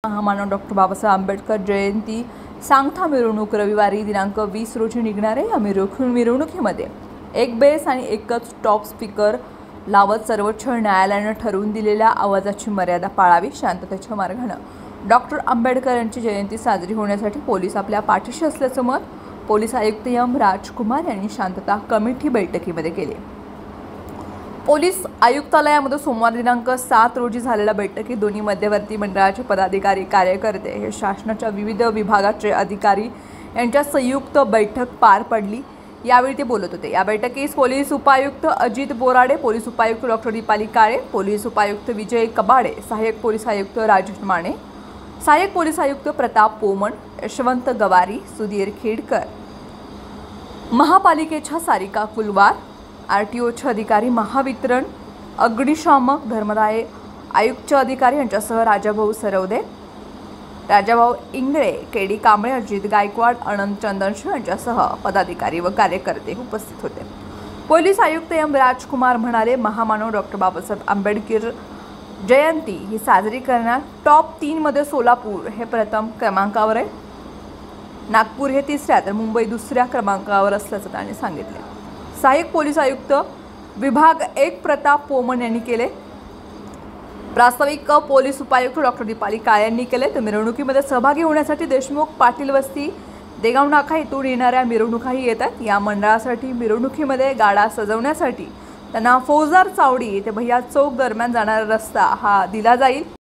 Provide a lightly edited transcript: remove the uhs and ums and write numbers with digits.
महामानव डॉक्टर बाबासाहेब आंबेडकर जयंती सांगता मिरवणूक रविवारी दिनांक 20 रोजी निघणार आहे। या मिरवणुकीमध्ये एक बेस आणि एकच टॉप स्पीकर लावत सर्वोच्च न्यायालयाने ठरवून दिलेल्या आवाजाची मर्यादा पाळावी। शांततेच्या मार्गाने डॉक्टर आंबेडकर यांची जयंती साजरी होण्यासाठी पोलीस आपल्या पाठीशी असल्याचे मत पोलीस आयुक्त एम राजकुमार यांनी शांतता कमिटी बैठकीमध्ये केले। पोलीस आयुक्तालयामध्ये सोमवार दिनांक 7 रोजी झालेल्या बैठकीत दोन्ही मध्यवर्ती मंडळाचे पदाधिकारी कार्यकर्ते हे शासनाच्या विविध विभागाचे अधिकारी यांच्या संयुक्त बैठक पार पडली। यावेळी ते बोलत होते। या बैठकीस पोलीस उपायुक्त अजित बोराडे, पोलीस उपायुक्त डॉक्टर दीपाली काळे, पोलीस उपायुक्त विजय कबाडे, सहाय्यक पोलीस आयुक्त राजेश माने, सहाय्यक पोलीस आयुक्त प्रताप पोमण, यशवंत गवारी, सुधीर खेडकर, महापालिकेच्या सारिका कुलवार, आरटीओचे अधिकारी, महावितरण, अग्निशामक, धर्मदाय आयुक्त अधिकारी यांच्यासह राजाभाऊ सरवदे, राजाभाऊ इंगळे, केडी कांबळे, अजित गायकवाड, अनंत चंदनशिव यांच्यासह पदाधिकारी व कार्यकर्ते उपस्थित होते। पोलीस आयुक्त एम राजकुमार म्हणाले, महामानव डॉक्टर बाबासाहेब आंबेडकर जयंती ही साजरी करण्यात टॉप 3 मध्ये सोलापूर हे प्रथम क्रमांकावर आहे, नागपूर हे तिसऱ्या तर मुंबई दुसऱ्या क्रमांकावर असल्याचं त्यांनी सांगितले। सहाय्यक पोलीस आयुक्त विभाग 1 प्रताप पोमण यांनी केले, प्रास्ताविक पोलीस उपायुक्त डॉक्टर दीपाली काळे यांनी केले। तर मिरवणुकीमध्ये सहभागी होण्यासाठी देशमुख, पाटील वस्ती, देगाव नाका इथून येणाऱ्या मिरवणुकाही येतात। या मंडळासाठी मिरवणुकीमध्ये गाडा सजवण्यासाठी त्यांना फौजदार चावडी ते भैया चौक दरम्यान जाणारा रस्ता हा दिला जाईल।